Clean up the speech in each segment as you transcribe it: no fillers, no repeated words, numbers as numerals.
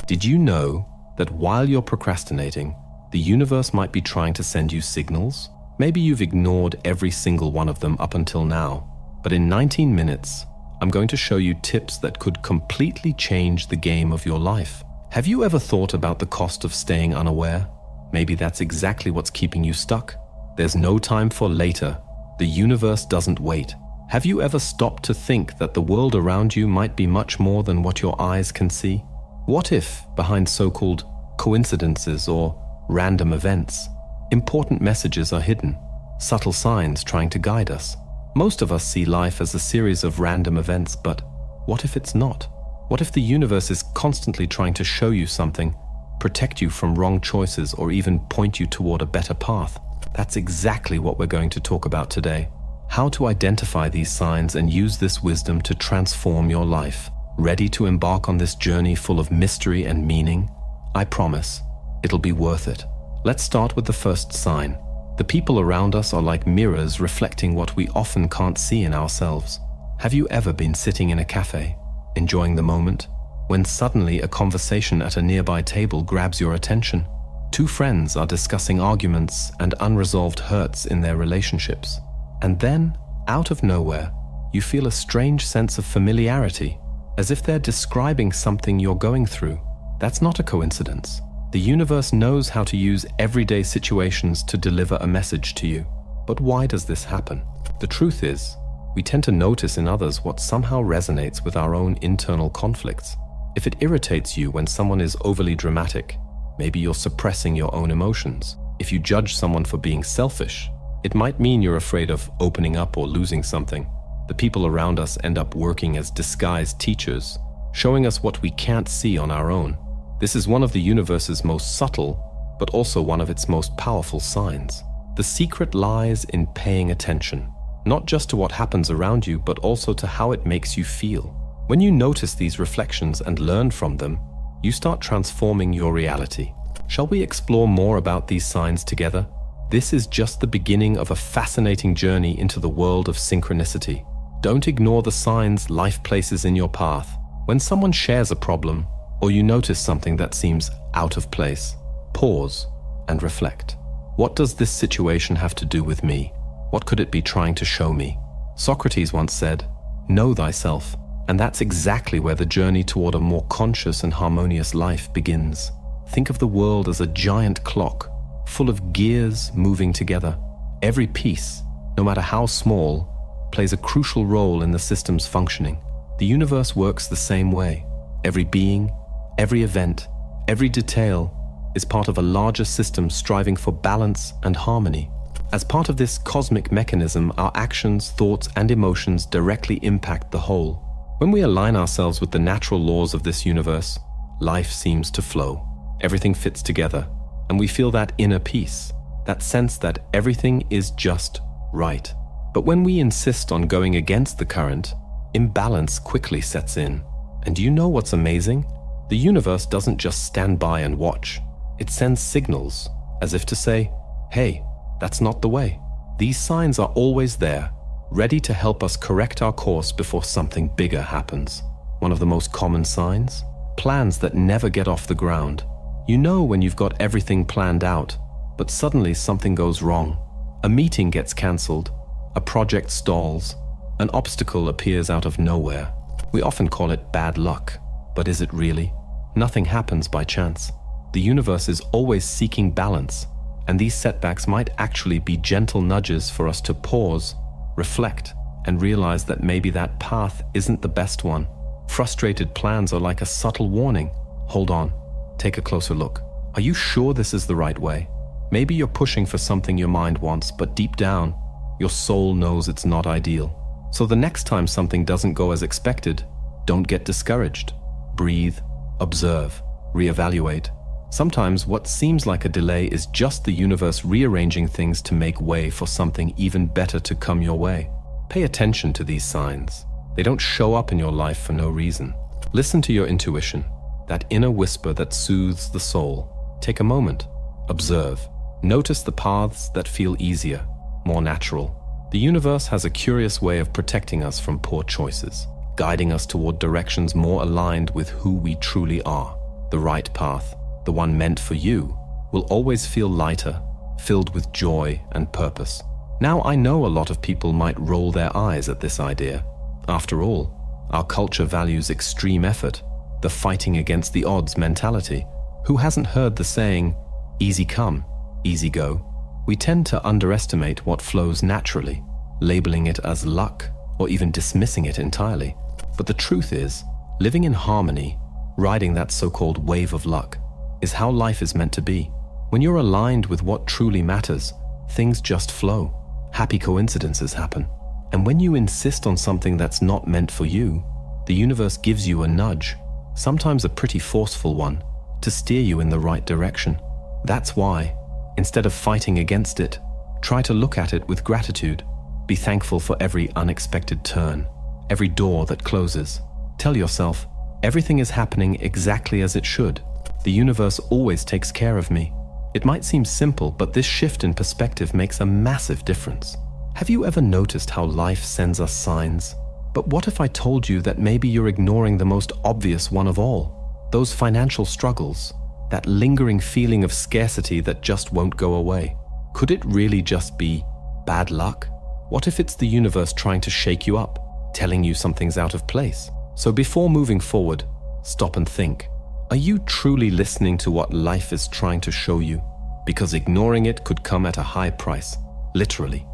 Did you know that while you're procrastinating, the universe might be trying to send you signals? Maybe you've ignored every single one of them up until now, but in 19 minutes, I'm going to show you tips that could completely change the game of your life. Have you ever thought about the cost of staying unaware? Maybe that's exactly what's keeping you stuck. There's no time for later. The universe doesn't wait. Have you ever stopped to think that the world around you might be much more than what your eyes can see? What if, behind so-called coincidences or random events, important messages are hidden, subtle signs trying to guide us? Most of us see life as a series of random events, but what if it's not? What if the universe is constantly trying to show you something, protect you from wrong choices, or even point you toward a better path? That's exactly what we're going to talk about today. How to identify these signs and use this wisdom to transform your life. Ready to embark on this journey full of mystery and meaning? I promise, it'll be worth it. Let's start with the first sign. The people around us are like mirrors reflecting what we often can't see in ourselves. Have you ever been sitting in a cafe, enjoying the moment, when suddenly a conversation at a nearby table grabs your attention? Two friends are discussing arguments and unresolved hurts in their relationships. And then, out of nowhere, you feel a strange sense of familiarity, as if they're describing something you're going through. That's not a coincidence. The universe knows how to use everyday situations to deliver a message to you. But why does this happen? The truth is, we tend to notice in others what somehow resonates with our own internal conflicts. If it irritates you when someone is overly dramatic, maybe you're suppressing your own emotions. If you judge someone for being selfish, it might mean you're afraid of opening up or losing something. The people around us end up working as disguised teachers, showing us what we can't see on our own. This is one of the universe's most subtle, but also one of its most powerful signs. The secret lies in paying attention, not just to what happens around you, but also to how it makes you feel. When you notice these reflections and learn from them, you start transforming your reality. Shall we explore more about these signs together? This is just the beginning of a fascinating journey into the world of synchronicity. Don't ignore the signs life places in your path. When someone shares a problem, or you notice something that seems out of place, pause and reflect. What does this situation have to do with me? What could it be trying to show me? Socrates once said, "Know thyself," and that's exactly where the journey toward a more conscious and harmonious life begins. Think of the world as a giant clock, full of gears moving together. Every piece, no matter how small, plays a crucial role in the system's functioning. The universe works the same way. Every being, every event, every detail is part of a larger system striving for balance and harmony. As part of this cosmic mechanism, our actions, thoughts, and emotions directly impact the whole. When we align ourselves with the natural laws of this universe, life seems to flow. Everything fits together, and we feel that inner peace, that sense that everything is just right. But when we insist on going against the current, imbalance quickly sets in. And do you know what's amazing? The universe doesn't just stand by and watch. It sends signals, as if to say, "Hey, that's not the way." These signs are always there, ready to help us correct our course before something bigger happens. One of the most common signs? Plans that never get off the ground. You know when you've got everything planned out, but suddenly something goes wrong. A meeting gets cancelled, a project stalls, an obstacle appears out of nowhere. We often call it bad luck, but is it really? Nothing happens by chance. The universe is always seeking balance, and these setbacks might actually be gentle nudges for us to pause, reflect, and realize that maybe that path isn't the best one. Frustrated plans are like a subtle warning. Hold on, take a closer look. Are you sure this is the right way? Maybe you're pushing for something your mind wants, but deep down, your soul knows it's not ideal. So the next time something doesn't go as expected, don't get discouraged. Breathe, observe, reevaluate. Sometimes what seems like a delay is just the universe rearranging things to make way for something even better to come your way. Pay attention to these signs. They don't show up in your life for no reason. Listen to your intuition, that inner whisper that soothes the soul. Take a moment, observe. Notice the paths that feel easier, more natural. The universe has a curious way of protecting us from poor choices, guiding us toward directions more aligned with who we truly are. the right path, the one meant for you, will always feel lighter, filled with joy and purpose. Now, I know a lot of people might roll their eyes at this idea. After all, our culture values extreme effort, the fighting against the odds mentality. Who hasn't heard the saying, easy come, easy go? We tend to underestimate what flows naturally, labeling it as luck or even dismissing it entirely. But the truth is, living in harmony, riding that so-called wave of luck, is how life is meant to be. When you're aligned with what truly matters, things just flow. Happy coincidences happen. And when you insist on something that's not meant for you, the universe gives you a nudge, sometimes a pretty forceful one, to steer you in the right direction. That's why, instead of fighting against it, try to look at it with gratitude. Be thankful for every unexpected turn, every door that closes. Tell yourself, everything is happening exactly as it should. The universe always takes care of me. It might seem simple, but this shift in perspective makes a massive difference. Have you ever noticed how life sends us signs? But what if I told you that maybe you're ignoring the most obvious one of all? Those financial struggles, that lingering feeling of scarcity that just won't go away. Could it really just be bad luck? What if it's the universe trying to shake you up, telling you something's out of place? So before moving forward, stop and think. Are you truly listening to what life is trying to show you? Because ignoring it could come at a high price, literally.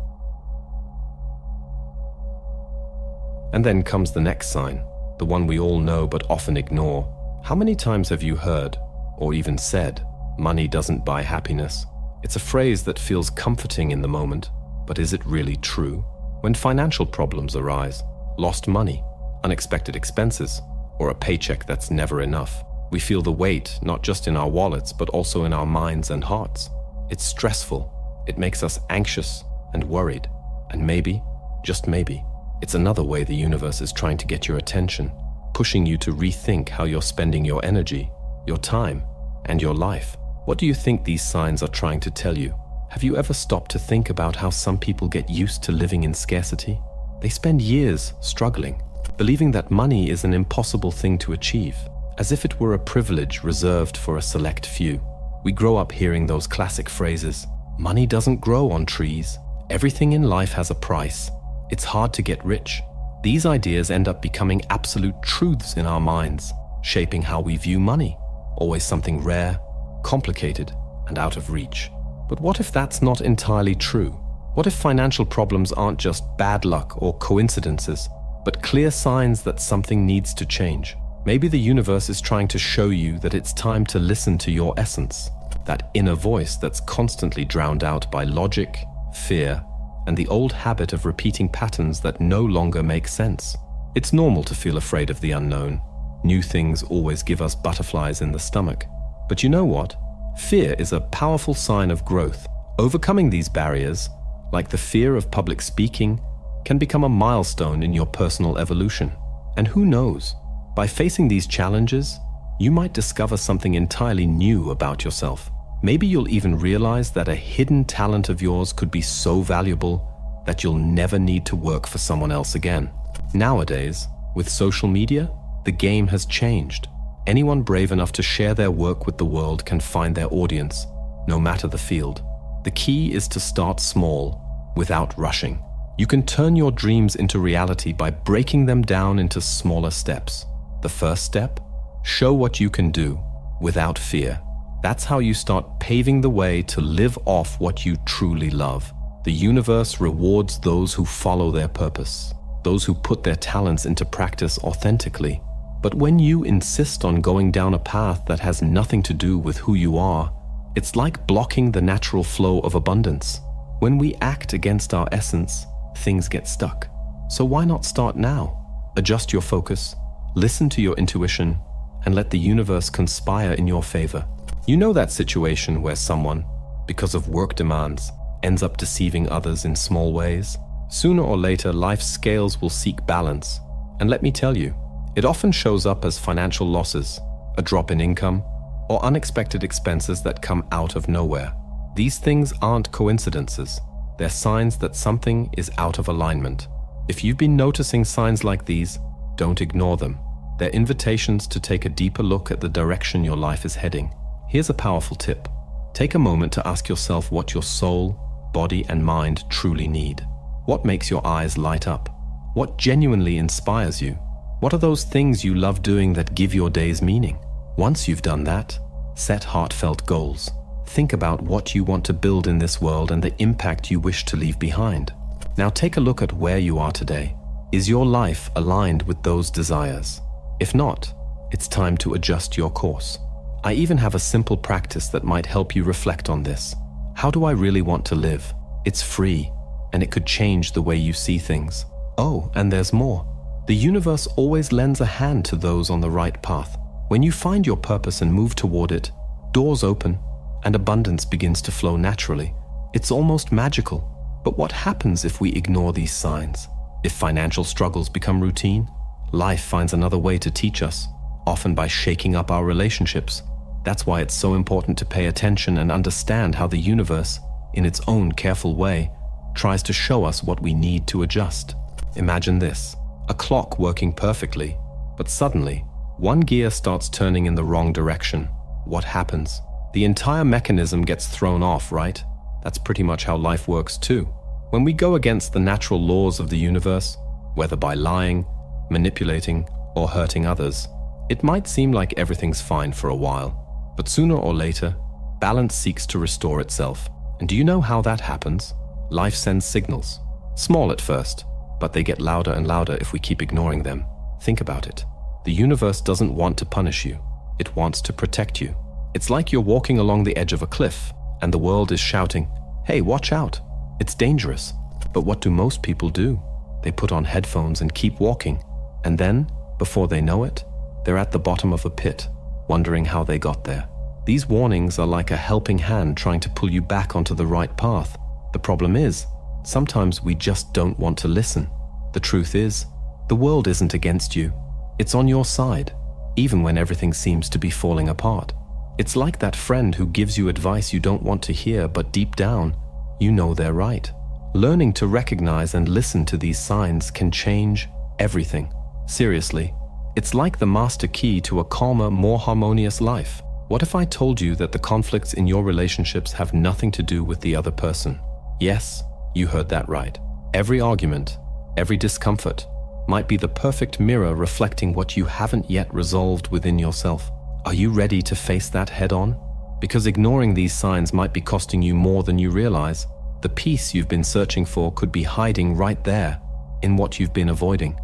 And then comes the next sign, the one we all know but often ignore. How many times have you heard, or even said, money doesn't buy happiness? It's a phrase that feels comforting in the moment, but is it really true? When financial problems arise, lost money, unexpected expenses, or a paycheck that's never enough, we feel the weight not just in our wallets but also in our minds and hearts. It's stressful, it makes us anxious and worried, and maybe, just maybe, it's another way the universe is trying to get your attention, pushing you to rethink how you're spending your energy, your time, and your life. What do you think these signs are trying to tell you? Have you ever stopped to think about how some people get used to living in scarcity? They spend years struggling, believing that money is an impossible thing to achieve, as if it were a privilege reserved for a select few. We grow up hearing those classic phrases, money doesn't grow on trees, everything in life has a price, it's hard to get rich. These ideas end up becoming absolute truths in our minds, shaping how we view money, always something rare, complicated, and out of reach. But what if that's not entirely true? What if financial problems aren't just bad luck or coincidences, but clear signs that something needs to change? Maybe the universe is trying to show you that it's time to listen to your essence, that inner voice that's constantly drowned out by logic, fear, and the old habit of repeating patterns that no longer make sense. It's normal to feel afraid of the unknown. New things always give us butterflies in the stomach. But you know what? Fear is a powerful sign of growth. Overcoming these barriers, like the fear of public speaking, can become a milestone in your personal evolution. And who knows? By facing these challenges, you might discover something entirely new about yourself. Maybe you'll even realize that a hidden talent of yours could be so valuable that you'll never need to work for someone else again. Nowadays, with social media, the game has changed. Anyone brave enough to share their work with the world can find their audience, no matter the field. The key is to start small, without rushing. You can turn your dreams into reality by breaking them down into smaller steps. The first step? Show what you can do, without fear. That's how you start paving the way to live off what you truly love. The universe rewards those who follow their purpose, those who put their talents into practice authentically. But when you insist on going down a path that has nothing to do with who you are, it's like blocking the natural flow of abundance. When we act against our essence, things get stuck. So why not start now? Adjust your focus, listen to your intuition, and let the universe conspire in your favor. You know that situation where someone, because of work demands, ends up deceiving others in small ways? Sooner or later, life's scales will seek balance. And let me tell you, it often shows up as financial losses, a drop in income, or unexpected expenses that come out of nowhere. These things aren't coincidences. They're signs that something is out of alignment. If you've been noticing signs like these, don't ignore them. They're invitations to take a deeper look at the direction your life is heading. Here's a powerful tip. Take a moment to ask yourself what your soul, body, and mind truly need. What makes your eyes light up? What genuinely inspires you? What are those things you love doing that give your days meaning? Once you've done that, set heartfelt goals. Think about what you want to build in this world and the impact you wish to leave behind. Now take a look at where you are today. Is your life aligned with those desires? If not, it's time to adjust your course. I even have a simple practice that might help you reflect on this. How do I really want to live? It's free, and it could change the way you see things. Oh, and there's more. The universe always lends a hand to those on the right path. When you find your purpose and move toward it, doors open and abundance begins to flow naturally. It's almost magical. But what happens if we ignore these signs? If financial struggles become routine, life finds another way to teach us, often by shaking up our relationships. That's why it's so important to pay attention and understand how the universe, in its own careful way, tries to show us what we need to adjust. Imagine this, a clock working perfectly, but suddenly, one gear starts turning in the wrong direction. What happens? The entire mechanism gets thrown off, right? That's pretty much how life works too. When we go against the natural laws of the universe, whether by lying, manipulating, or hurting others, it might seem like everything's fine for a while, but sooner or later, balance seeks to restore itself. And do you know how that happens? Life sends signals. Small at first, but they get louder and louder if we keep ignoring them. Think about it. The universe doesn't want to punish you. It wants to protect you. It's like you're walking along the edge of a cliff, and the world is shouting, "Hey, watch out. It's dangerous." But what do most people do? They put on headphones and keep walking. And then, before they know it, they're at the bottom of a pit, wondering how they got there. These warnings are like a helping hand trying to pull you back onto the right path. The problem is, sometimes we just don't want to listen. The truth is, the world isn't against you. It's on your side, even when everything seems to be falling apart. It's like that friend who gives you advice you don't want to hear, but deep down, you know they're right. Learning to recognize and listen to these signs can change everything. Seriously, it's like the master key to a calmer, more harmonious life. What if I told you that the conflicts in your relationships have nothing to do with the other person? Yes, you heard that right. Every argument, every discomfort, might be the perfect mirror reflecting what you haven't yet resolved within yourself. Are you ready to face that head on? Because ignoring these signs might be costing you more than you realize. The peace you've been searching for could be hiding right there in what you've been avoiding.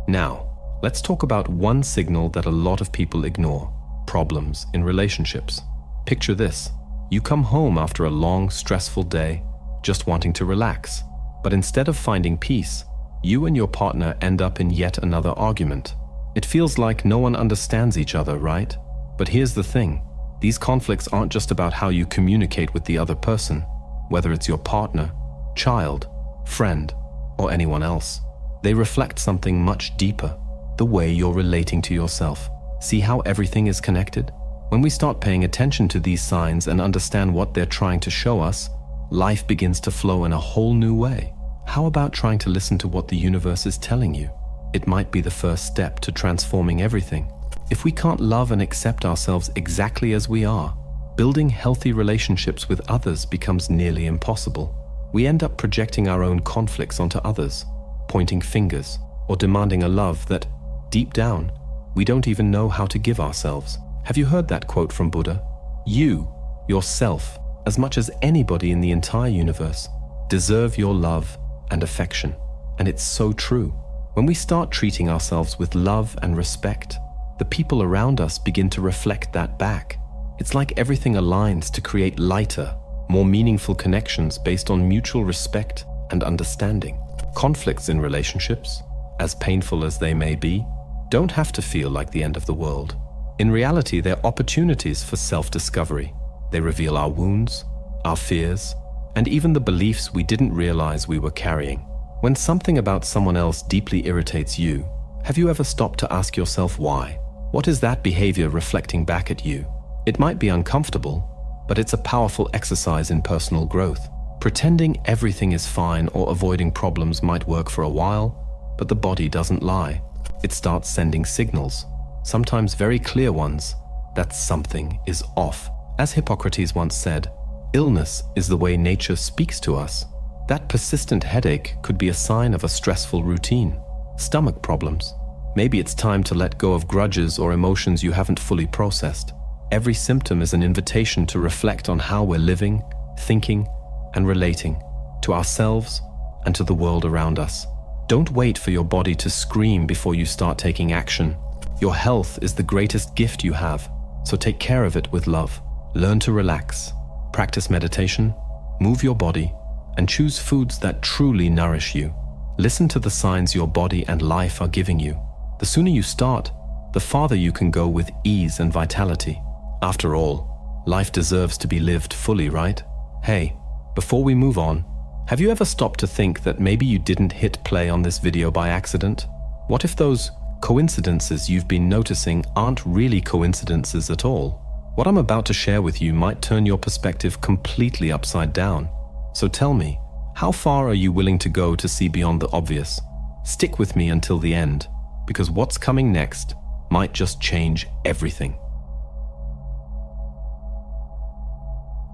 Now, let's talk about one signal that a lot of people ignore: problems in relationships. Picture this. You come home after a long, stressful day, just wanting to relax. But instead of finding peace, you and your partner end up in yet another argument. It feels like no one understands each other, right? But here's the thing. These conflicts aren't just about how you communicate with the other person, whether it's your partner, child, friend, or anyone else. They reflect something much deeper, the way you're relating to yourself. See how everything is connected? When we start paying attention to these signs and understand what they're trying to show us, life begins to flow in a whole new way. How about trying to listen to what the universe is telling you? It might be the first step to transforming everything. If we can't love and accept ourselves exactly as we are, building healthy relationships with others becomes nearly impossible. We end up projecting our own conflicts onto others, pointing fingers, or demanding a love that, deep down, we don't even know how to give ourselves. Have you heard that quote from Buddha? You, yourself, as much as anybody in the entire universe, deserve your love and affection. And it's so true. When we start treating ourselves with love and respect, the people around us begin to reflect that back. It's like everything aligns to create lighter, more meaningful connections based on mutual respect and understanding. Conflicts in relationships, as painful as they may be, don't have to feel like the end of the world. In reality, they're opportunities for self-discovery. They reveal our wounds, our fears, and even the beliefs we didn't realize we were carrying. When something about someone else deeply irritates you, have you ever stopped to ask yourself why? What is that behavior reflecting back at you? It might be uncomfortable, but it's a powerful exercise in personal growth. Pretending everything is fine or avoiding problems might work for a while, But the body doesn't lie. It starts sending signals, sometimes very clear ones, that something is off. As Hippocrates once said, illness is the way nature speaks to us. That persistent headache could be a sign of a stressful routine. Stomach problems. Maybe it's time to let go of grudges or emotions you haven't fully processed. Every symptom is an invitation to reflect on how we're living, thinking, and relating to ourselves and to the world around us. Don't wait for your body to scream before you start taking action. Your health is the greatest gift you have, so take care of it with love. Learn to relax, practice meditation, move your body, and choose foods that truly nourish you. Listen to the signs your body and life are giving you. The sooner you start, the farther you can go with ease and vitality. After all, life deserves to be lived fully, right? Hey, before we move on, have you ever stopped to think that maybe you didn't hit play on this video by accident? What if those coincidences you've been noticing aren't really coincidences at all? What I'm about to share with you might turn your perspective completely upside down. So tell me, how far are you willing to go to see beyond the obvious? Stick with me until the end, because what's coming next might just change everything.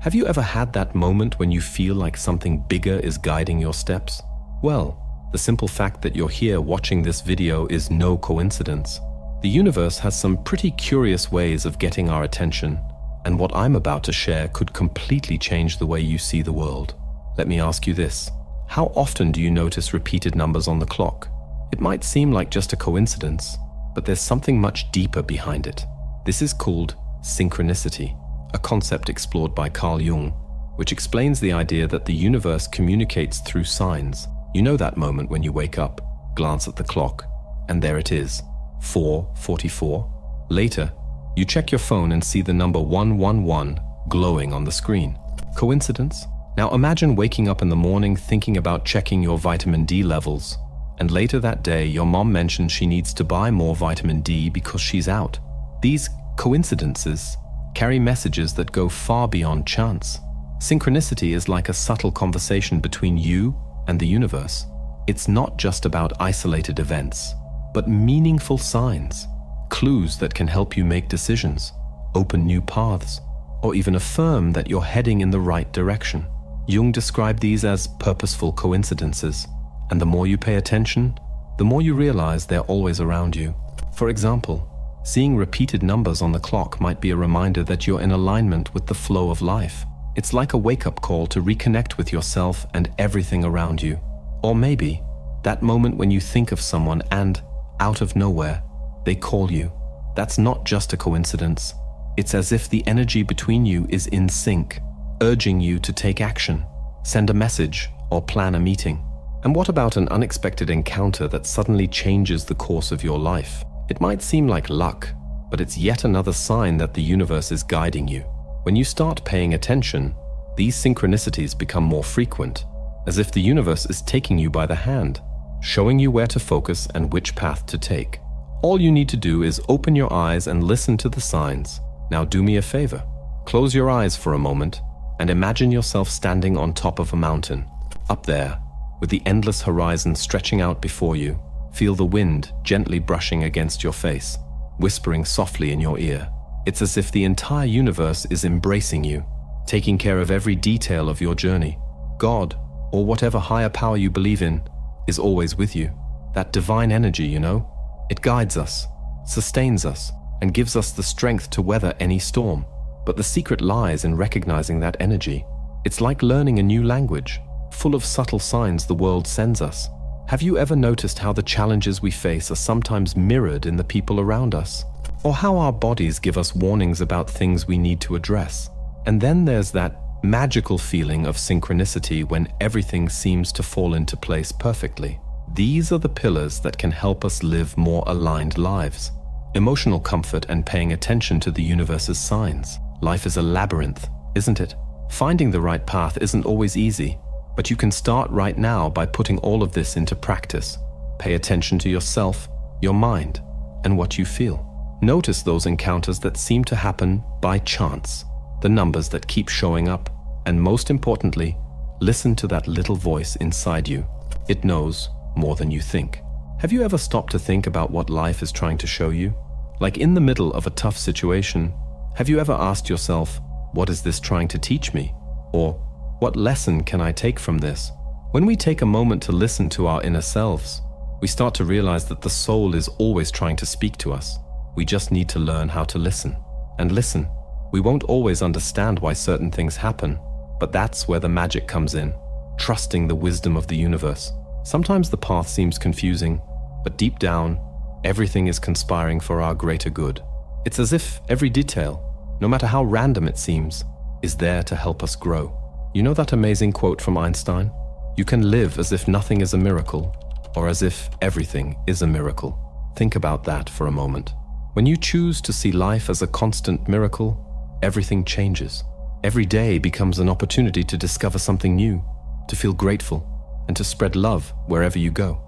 Have you ever had that moment when you feel like something bigger is guiding your steps? Well, the simple fact that you're here watching this video is no coincidence. The universe has some pretty curious ways of getting our attention, and what I'm about to share could completely change the way you see the world. Let me ask you this. How often do you notice repeated numbers on the clock? It might seem like just a coincidence, but there's something much deeper behind it. This is called synchronicity, a concept explored by Carl Jung, which explains the idea that the universe communicates through signs. You know that moment when you wake up, glance at the clock, and there it is, 4:44. Later, you check your phone and see the number 111 glowing on the screen. Coincidence? Now imagine waking up in the morning thinking about checking your vitamin D levels, and later that day your mom mentions she needs to buy more vitamin D because she's out. These coincidences carry messages that go far beyond chance. Synchronicity is like a subtle conversation between you and the universe. It's not just about isolated events, but meaningful signs, clues that can help you make decisions, open new paths, or even affirm that you're heading in the right direction. Jung described these as purposeful coincidences, and the more you pay attention, the more you realize they're always around you. For example, seeing repeated numbers on the clock might be a reminder that you're in alignment with the flow of life. It's like a wake-up call to reconnect with yourself and everything around you. Or maybe that moment when you think of someone and, out of nowhere, they call you. That's not just a coincidence. It's as if the energy between you is in sync, urging you to take action, send a message, or plan a meeting. And what about an unexpected encounter that suddenly changes the course of your life? It might seem like luck, but it's yet another sign that the universe is guiding you. When you start paying attention, these synchronicities become more frequent, as if the universe is taking you by the hand, showing you where to focus and which path to take. All you need to do is open your eyes and listen to the signs. Now do me a favor. Close your eyes for a moment and imagine yourself standing on top of a mountain. Up there, with the endless horizon stretching out before you, feel the wind gently brushing against your face, whispering softly in your ear. It's as if the entire universe is embracing you, taking care of every detail of your journey. God, or whatever higher power you believe in, is always with you. That divine energy, you know? It guides us, sustains us, and gives us the strength to weather any storm. But the secret lies in recognizing that energy. It's like learning a new language, full of subtle signs the world sends us. Have you ever noticed how the challenges we face are sometimes mirrored in the people around us? Or how our bodies give us warnings about things we need to address? And then there's that magical feeling of synchronicity when everything seems to fall into place perfectly. These are the pillars that can help us live more aligned lives. Emotional comfort and paying attention to the universe's signs. Life is a labyrinth, isn't it? Finding the right path isn't always easy, but you can start right now by putting all of this into practice. Pay attention to yourself, your mind, and what you feel. Notice those encounters that seem to happen by chance, the numbers that keep showing up, and most importantly, listen to that little voice inside you. It knows more than you think. Have you ever stopped to think about what life is trying to show you? Like in the middle of a tough situation, have you ever asked yourself, what is this trying to teach me? Or, what lesson can I take from this? When we take a moment to listen to our inner selves, we start to realize that the soul is always trying to speak to us. We just need to learn how to listen. And listen, we won't always understand why certain things happen, but that's where the magic comes in, trusting the wisdom of the universe. Sometimes the path seems confusing, but deep down, everything is conspiring for our greater good. It's as if every detail, no matter how random it seems, is there to help us grow. You know that amazing quote from Einstein? You can live as if nothing is a miracle, or as if everything is a miracle. Think about that for a moment. When you choose to see life as a constant miracle, everything changes. Every day becomes an opportunity to discover something new, to feel grateful, and to spread love wherever you go.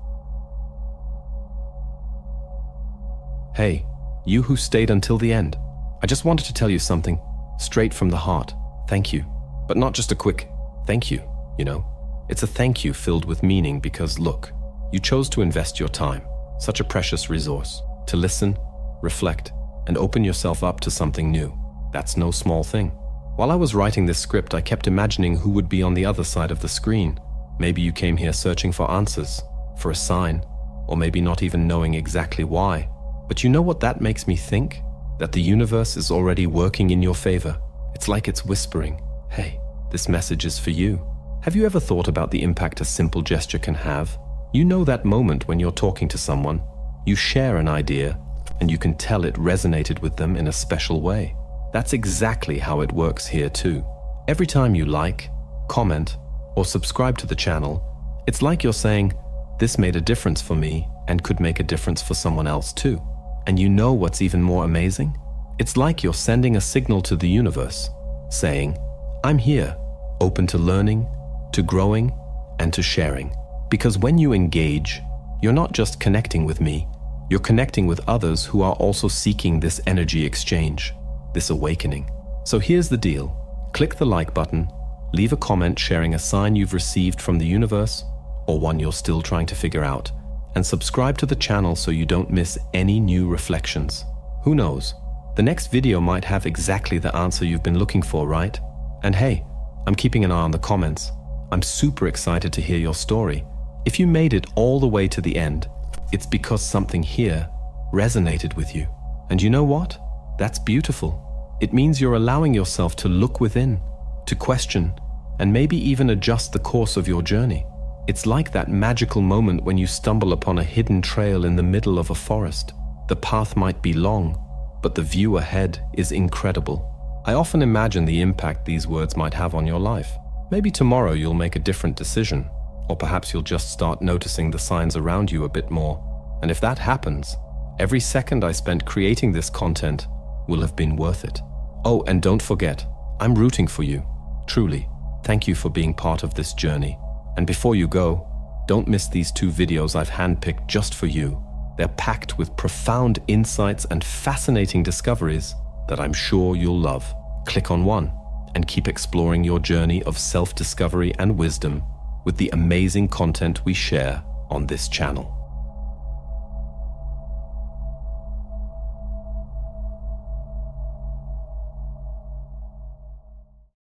Hey, you who stayed until the end, I just wanted to tell you something, straight from the heart. Thank you. But not just a quick thank you, you know. It's a thank you filled with meaning because look, you chose to invest your time, such a precious resource, to listen, reflect, and open yourself up to something new. That's no small thing. While I was writing this script, I kept imagining who would be on the other side of the screen. Maybe you came here searching for answers, for a sign, or maybe not even knowing exactly why. But you know what that makes me think? That the universe is already working in your favor. It's like it's whispering, hey, this message is for you. Have you ever thought about the impact a simple gesture can have? You know that moment when you're talking to someone, you share an idea, and you can tell it resonated with them in a special way. That's exactly how it works here too. Every time you like, comment, or subscribe to the channel, it's like you're saying, this made a difference for me and could make a difference for someone else too. And you know what's even more amazing? It's like you're sending a signal to the universe, saying, I'm here, open to learning, to growing, and to sharing. Because when you engage, you're not just connecting with me, you're connecting with others who are also seeking this energy exchange, this awakening. So here's the deal. Click the like button, leave a comment sharing a sign you've received from the universe, or one you're still trying to figure out, and subscribe to the channel so you don't miss any new reflections. Who knows? The next video might have exactly the answer you've been looking for, right? And hey, I'm keeping an eye on the comments. I'm super excited to hear your story. If you made it all the way to the end, it's because something here resonated with you. And you know what? That's beautiful. It means you're allowing yourself to look within, to question, and maybe even adjust the course of your journey. It's like that magical moment when you stumble upon a hidden trail in the middle of a forest. The path might be long, but the view ahead is incredible. I often imagine the impact these words might have on your life. Maybe tomorrow you'll make a different decision, or perhaps you'll just start noticing the signs around you a bit more. And if that happens, every second I spent creating this content will have been worth it. Oh, and don't forget, I'm rooting for you. Truly, thank you for being part of this journey. And before you go, don't miss these 2 videos I've handpicked just for you. They're packed with profound insights and fascinating discoveries that I'm sure you'll love. Click on one and keep exploring your journey of self-discovery and wisdom with the amazing content we share on this channel.